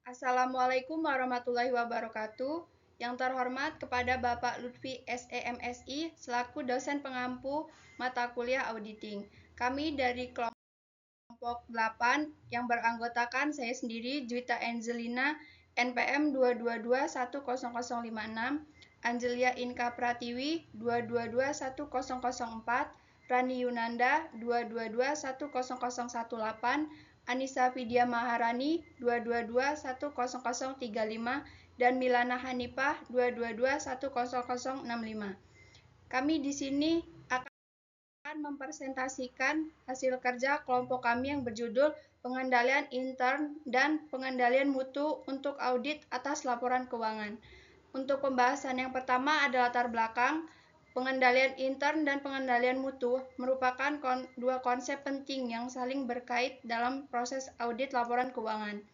Assalamualaikum warahmatullahi wabarakatuh. Yang terhormat kepada Bapak Lutfi SEMSI selaku dosen pengampu mata kuliah auditing. Kami dari kelompok 8 yang beranggotakan saya sendiri Juwita Angelina NPM 2221056, Angelia Inka Pratiwi 2221004, Rani Yunanda 2221018, Anissa Vidya Maharani 2221035 dan Milana Hanifah 2221065. Kami di sini akan mempresentasikan hasil kerja kelompok kami yang berjudul Pengendalian Intern dan Pengendalian Mutu untuk Audit atas Laporan Keuangan. Untuk pembahasan yang pertama ada latar belakang. Pengendalian intern dan pengendalian mutu merupakan dua konsep penting yang saling berkait dalam proses audit laporan keuangan.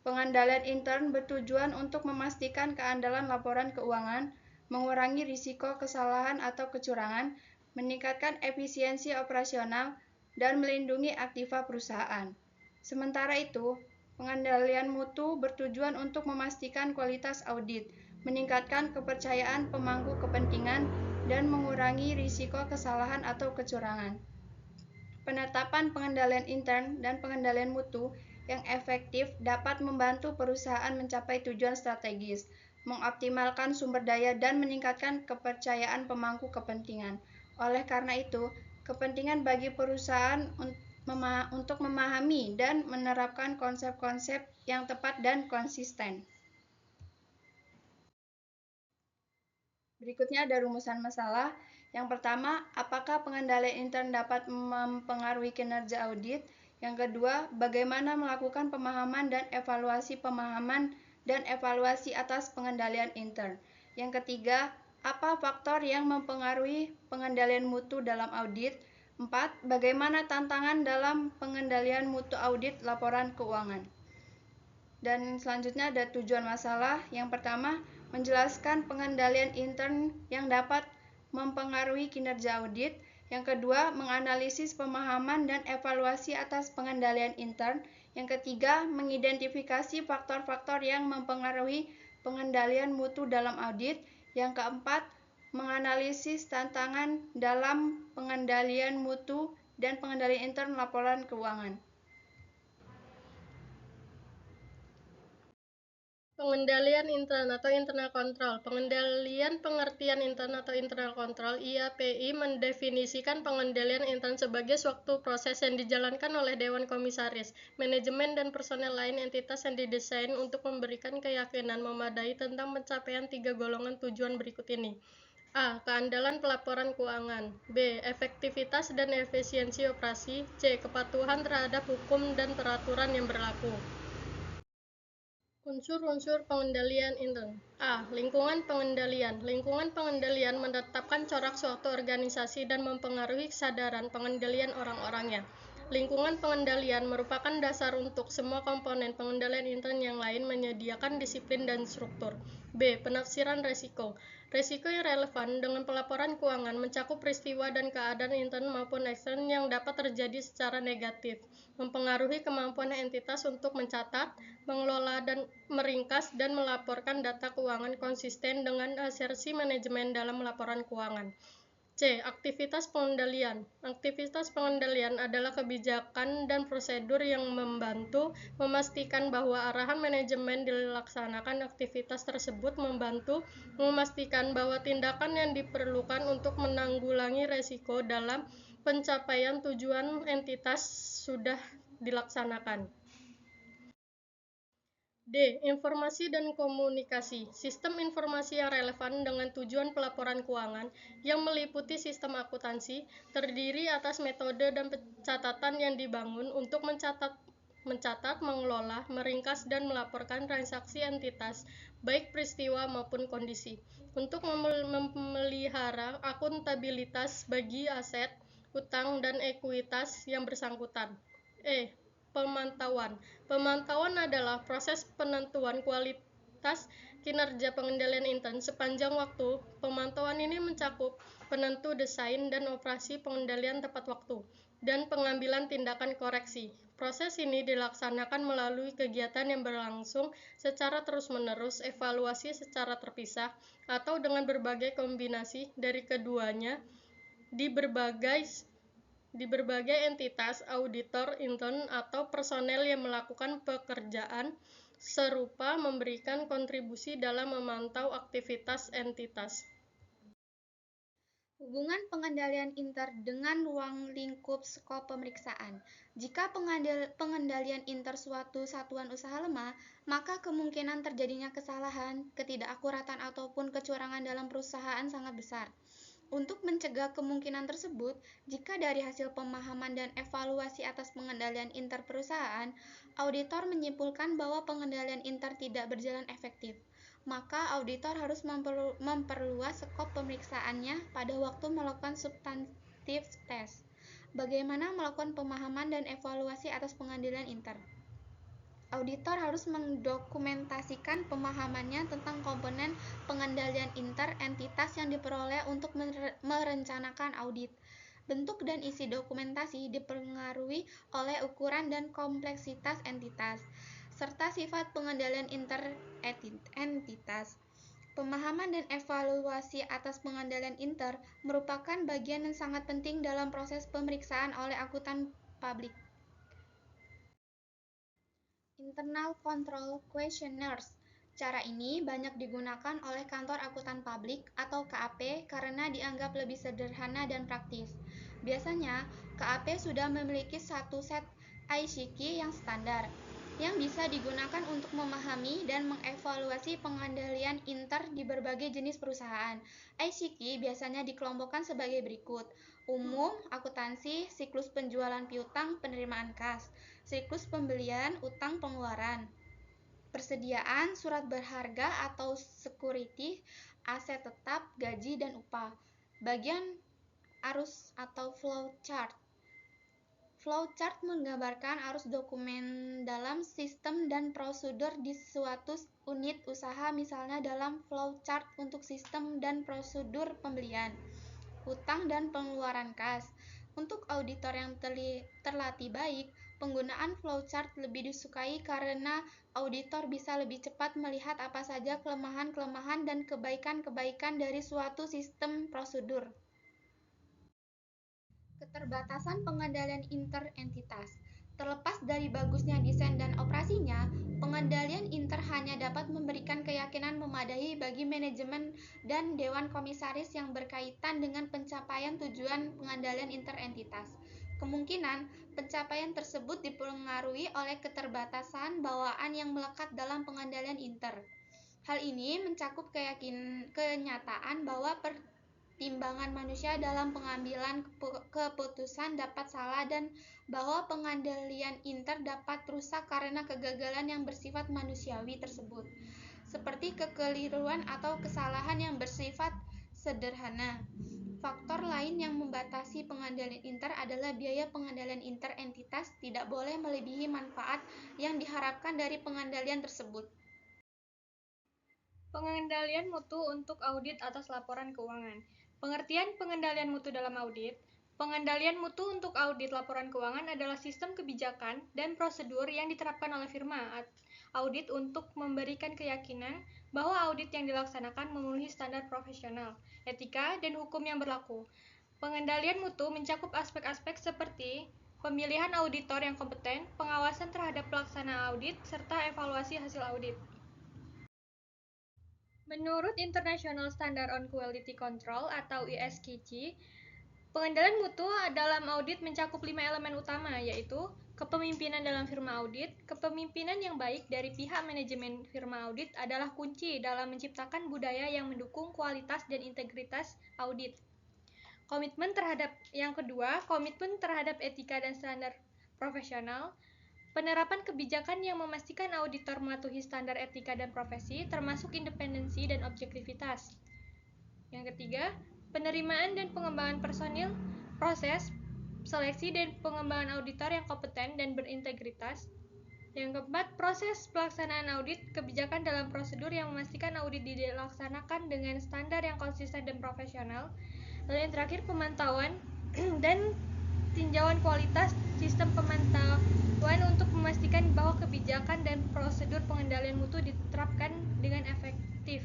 Pengendalian intern bertujuan untuk memastikan keandalan laporan keuangan, mengurangi risiko kesalahan atau kecurangan, meningkatkan efisiensi operasional, dan melindungi aktiva perusahaan. Sementara itu, pengendalian mutu bertujuan untuk memastikan kualitas audit, meningkatkan kepercayaan pemangku kepentingan, dan mengurangi risiko kesalahan atau kecurangan. Penetapan pengendalian intern dan pengendalian mutu yang efektif dapat membantu perusahaan mencapai tujuan strategis, mengoptimalkan sumber daya, dan meningkatkan kepercayaan pemangku kepentingan. Oleh karena itu, kepentingan bagi perusahaan untuk memahami dan menerapkan konsep-konsep yang tepat dan konsisten. Berikutnya ada rumusan masalah. Yang pertama, apakah pengendalian intern dapat mempengaruhi kinerja audit? Yang kedua, bagaimana melakukan pemahaman dan evaluasi pemahaman dan evaluasi atas pengendalian intern? Yang ketiga, apa faktor yang mempengaruhi pengendalian mutu dalam audit? 4. Bagaimana tantangan dalam pengendalian mutu audit laporan keuangan? Dan selanjutnya ada tujuan masalah. Yang pertama, menjelaskan pengendalian intern yang dapat mempengaruhi kinerja audit. Yang kedua, menganalisis pemahaman dan evaluasi atas pengendalian intern. Yang ketiga, mengidentifikasi faktor-faktor yang mempengaruhi pengendalian mutu dalam audit. Yang keempat, menganalisis tantangan dalam pengendalian mutu dan pengendalian intern laporan keuangan. Pengendalian intern atau internal control. Pengendalian pengertian intern atau internal control (IAPI) mendefinisikan pengendalian intern sebagai suatu proses yang dijalankan oleh Dewan Komisaris, manajemen, dan personel lain entitas yang didesain untuk memberikan keyakinan memadai tentang pencapaian 3 golongan tujuan berikut ini. A. Keandalan pelaporan keuangan. B. Efektivitas dan efisiensi operasi. C. Kepatuhan terhadap hukum dan peraturan yang berlaku. Unsur-unsur pengendalian intern. A. Lingkungan pengendalian. Lingkungan pengendalian menetapkan corak suatu organisasi dan mempengaruhi kesadaran pengendalian orang-orangnya. Lingkungan pengendalian merupakan dasar untuk semua komponen pengendalian intern yang lain menyediakan disiplin dan struktur. B. Penafsiran resiko. Resiko yang relevan dengan pelaporan keuangan mencakup peristiwa dan keadaan intern maupun ekstern yang dapat terjadi secara negatif, mempengaruhi kemampuan entitas untuk mencatat, mengelola, dan meringkas dan melaporkan data keuangan konsisten dengan asersi manajemen dalam laporan keuangan. C. Aktivitas pengendalian. Aktivitas pengendalian adalah kebijakan dan prosedur yang membantu memastikan bahwa arahan manajemen dilaksanakan. Aktivitas tersebut membantu memastikan bahwa tindakan yang diperlukan untuk menanggulangi risiko dalam pencapaian tujuan entitas sudah dilaksanakan. D. Informasi dan komunikasi. Sistem informasi yang relevan dengan tujuan pelaporan keuangan yang meliputi sistem akuntansi terdiri atas metode dan pencatatan yang dibangun untuk mencatat, mengelola, meringkas, dan melaporkan transaksi entitas, baik peristiwa maupun kondisi, untuk memelihara akuntabilitas bagi aset, utang, dan ekuitas yang bersangkutan. E. Pemantauan. Pemantauan adalah proses penentuan kualitas kinerja pengendalian intern sepanjang waktu. Pemantauan ini mencakup penentu desain dan operasi pengendalian tepat waktu, dan pengambilan tindakan koreksi. Proses ini dilaksanakan melalui kegiatan yang berlangsung secara terus-menerus, evaluasi secara terpisah, atau dengan berbagai kombinasi dari keduanya di berbagai entitas, auditor intern, atau personel yang melakukan pekerjaan serupa memberikan kontribusi dalam memantau aktivitas entitas. Hubungan pengendalian inter dengan ruang lingkup skop pemeriksaan. Jika pengendalian inter suatu satuan usaha lemah, maka kemungkinan terjadinya kesalahan, ketidakakuratan, ataupun kecurangan dalam perusahaan sangat besar. Untuk mencegah kemungkinan tersebut, jika dari hasil pemahaman dan evaluasi atas pengendalian inter perusahaan, auditor menyimpulkan bahwa pengendalian inter tidak berjalan efektif, maka auditor harus memperluas skop pemeriksaannya pada waktu melakukan substantive test. Bagaimana melakukan pemahaman dan evaluasi atas pengendalian inter? Auditor harus mendokumentasikan pemahamannya tentang komponen pengendalian inter entitas yang diperoleh untuk merencanakan audit. Bentuk dan isi dokumentasi dipengaruhi oleh ukuran dan kompleksitas entitas, serta sifat pengendalian inter entitas. Pemahaman dan evaluasi atas pengendalian inter merupakan bagian yang sangat penting dalam proses pemeriksaan oleh akuntan publik. Internal Control Questionnaires. Cara ini banyak digunakan oleh kantor akuntan publik atau KAP karena dianggap lebih sederhana dan praktis. Biasanya, KAP sudah memiliki satu set ICQ yang standar, yang bisa digunakan untuk memahami dan mengevaluasi pengendalian inter di berbagai jenis perusahaan. ICQ biasanya dikelompokkan sebagai berikut: umum, akuntansi, siklus penjualan piutang, penerimaan kas, siklus pembelian, utang pengeluaran, persediaan, surat berharga atau security, aset tetap, gaji dan upah. Bagian arus atau flow chart. Flow chart menggambarkan arus dokumen dalam sistem dan prosedur di suatu unit usaha, misalnya dalam flow chart untuk sistem dan prosedur pembelian, utang dan pengeluaran kas. Untuk auditor yang terlatih baik, penggunaan flowchart lebih disukai karena auditor bisa lebih cepat melihat apa saja kelemahan-kelemahan dan kebaikan-kebaikan dari suatu sistem prosedur. Keterbatasan pengendalian inter entitas. Terlepas dari bagusnya desain dan operasinya, pengendalian inter hanya dapat memberikan keyakinan memadai bagi manajemen dan dewan komisaris yang berkaitan dengan pencapaian tujuan pengendalian inter entitas. Kemungkinan pencapaian tersebut dipengaruhi oleh keterbatasan bawaan yang melekat dalam pengendalian inter. Hal ini mencakup kenyataan bahwa timbangan manusia dalam pengambilan keputusan dapat salah dan bahwa pengendalian inter dapat rusak karena kegagalan yang bersifat manusiawi tersebut, seperti kekeliruan atau kesalahan yang bersifat sederhana. Faktor lain yang membatasi pengendalian inter adalah biaya pengendalian inter entitas tidak boleh melebihi manfaat yang diharapkan dari pengendalian tersebut. Pengendalian mutu untuk audit atas laporan keuangan. Pengertian pengendalian mutu dalam audit. Pengendalian mutu untuk audit laporan keuangan adalah sistem kebijakan dan prosedur yang diterapkan oleh firma audit untuk memberikan keyakinan bahwa audit yang dilaksanakan memenuhi standar profesional, etika, dan hukum yang berlaku. Pengendalian mutu mencakup aspek-aspek seperti pemilihan auditor yang kompeten, pengawasan terhadap pelaksanaan audit, serta evaluasi hasil audit. Menurut International Standard on Quality Control atau ISQC, pengendalian mutu dalam audit mencakup 5 elemen utama, yaitu kepemimpinan dalam firma audit. Kepemimpinan yang baik dari pihak manajemen firma audit adalah kunci dalam menciptakan budaya yang mendukung kualitas dan integritas audit. Yang kedua, komitmen terhadap etika dan standar profesional. Penerapan kebijakan yang memastikan auditor mematuhi standar etika dan profesi, termasuk independensi dan objektivitas. Yang ketiga, penerimaan dan pengembangan personil, proses, seleksi dan pengembangan auditor yang kompeten dan berintegritas. Yang keempat, proses pelaksanaan audit, kebijakan dalam prosedur yang memastikan audit dilaksanakan dengan standar yang konsisten dan profesional. Lalu yang terakhir, pemantauan dan tinjauan kualitas sistem untuk memastikan bahwa kebijakan dan prosedur pengendalian mutu diterapkan dengan efektif.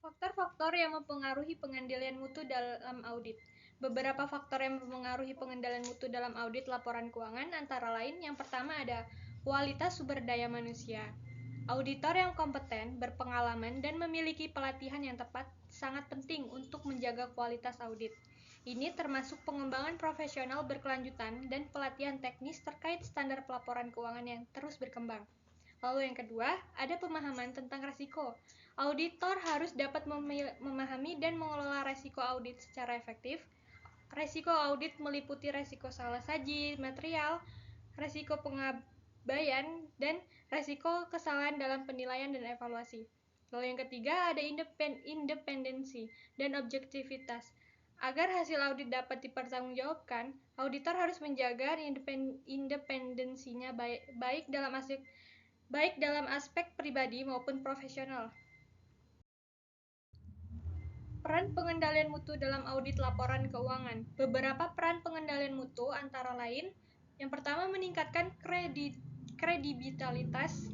Faktor-faktor yang mempengaruhi pengendalian mutu dalam audit. Beberapa faktor yang mempengaruhi pengendalian mutu dalam audit laporan keuangan antara lain yang pertama ada kualitas sumber daya manusia. Auditor yang kompeten, berpengalaman, dan memiliki pelatihan yang tepat sangat penting untuk menjaga kualitas audit. Ini termasuk pengembangan profesional berkelanjutan dan pelatihan teknis terkait standar pelaporan keuangan yang terus berkembang. Lalu yang kedua, ada pemahaman tentang risiko. Auditor harus dapat memahami dan mengelola risiko audit secara efektif. Risiko audit meliputi risiko salah saji material, risiko pengabaian, dan risiko kesalahan dalam penilaian dan evaluasi. Lalu yang ketiga, ada independensi dan objektivitas. Agar hasil audit dapat dipertanggungjawabkan, auditor harus menjaga independensinya baik dalam aspek pribadi maupun profesional. Peran pengendalian mutu dalam audit laporan keuangan. Beberapa peran pengendalian mutu antara lain, yang pertama meningkatkan kredibilitas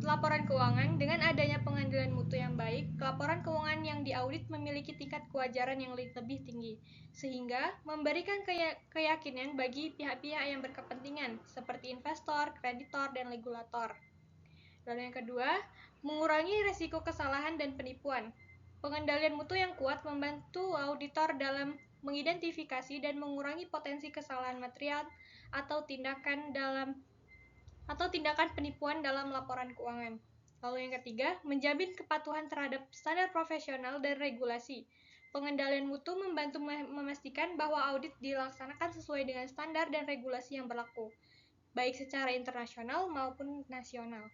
laporan keuangan. Dengan adanya pengendalian mutu yang baik, laporan keuangan yang diaudit memiliki tingkat kewajaran yang lebih tinggi, sehingga memberikan keyakinan bagi pihak-pihak yang berkepentingan, seperti investor, kreditor, dan regulator. Lalu yang kedua, mengurangi risiko kesalahan dan penipuan. Pengendalian mutu yang kuat membantu auditor dalam mengidentifikasi dan mengurangi potensi kesalahan material atau tindakan penipuan dalam laporan keuangan. Lalu yang ketiga, menjamin kepatuhan terhadap standar profesional dan regulasi. Pengendalian mutu membantu memastikan bahwa audit dilaksanakan sesuai dengan standar dan regulasi yang berlaku, baik secara internasional maupun nasional.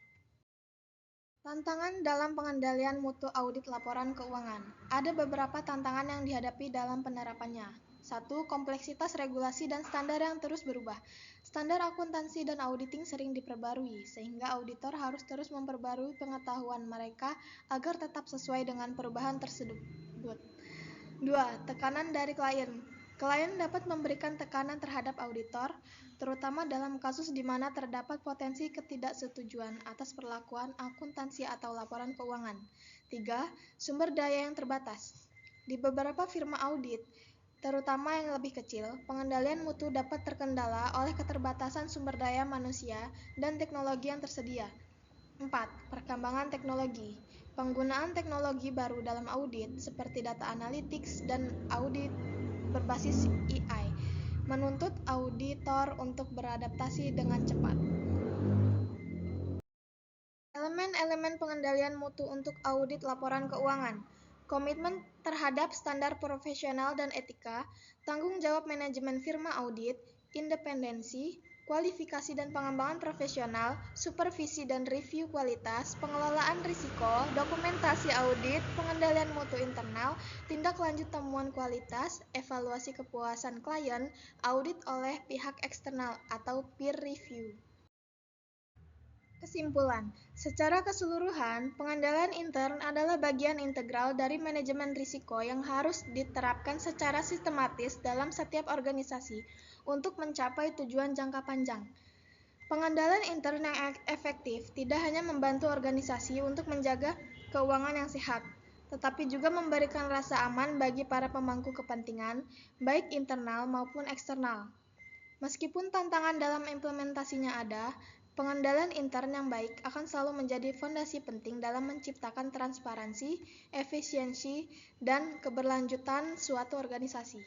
Tantangan dalam pengendalian mutu audit laporan keuangan. Ada beberapa tantangan yang dihadapi dalam penerapannya. 1. Kompleksitas regulasi dan standar yang terus berubah. Standar akuntansi dan auditing sering diperbarui, sehingga auditor harus terus memperbarui pengetahuan mereka agar tetap sesuai dengan perubahan tersebut. 2. Tekanan dari klien. Klien dapat memberikan tekanan terhadap auditor, terutama dalam kasus di mana terdapat potensi ketidaksetujuan atas perlakuan akuntansi atau laporan keuangan. 3. Sumber daya yang terbatas. Di beberapa firma audit, terutama yang lebih kecil, pengendalian mutu dapat terkendala oleh keterbatasan sumber daya manusia dan teknologi yang tersedia. 4. Perkembangan teknologi. Penggunaan teknologi baru dalam audit, seperti data analytics dan audit berbasis AI, menuntut auditor untuk beradaptasi dengan cepat. Elemen-elemen pengendalian mutu untuk audit laporan keuangan. Komitmen terhadap standar profesional dan etika, tanggung jawab manajemen firma audit, independensi, kualifikasi dan pengembangan profesional, supervisi dan review kualitas, pengelolaan risiko, dokumentasi audit, pengendalian mutu internal, tindak lanjut temuan kualitas, evaluasi kepuasan klien, audit oleh pihak eksternal atau peer review. Kesimpulan, secara keseluruhan, pengendalian intern adalah bagian integral dari manajemen risiko yang harus diterapkan secara sistematis dalam setiap organisasi untuk mencapai tujuan jangka panjang. Pengendalian intern yang efektif tidak hanya membantu organisasi untuk menjaga keuangan yang sehat, tetapi juga memberikan rasa aman bagi para pemangku kepentingan, baik internal maupun eksternal. Meskipun tantangan dalam implementasinya ada, pengendalian intern yang baik akan selalu menjadi fondasi penting dalam menciptakan transparansi, efisiensi, dan keberlanjutan suatu organisasi.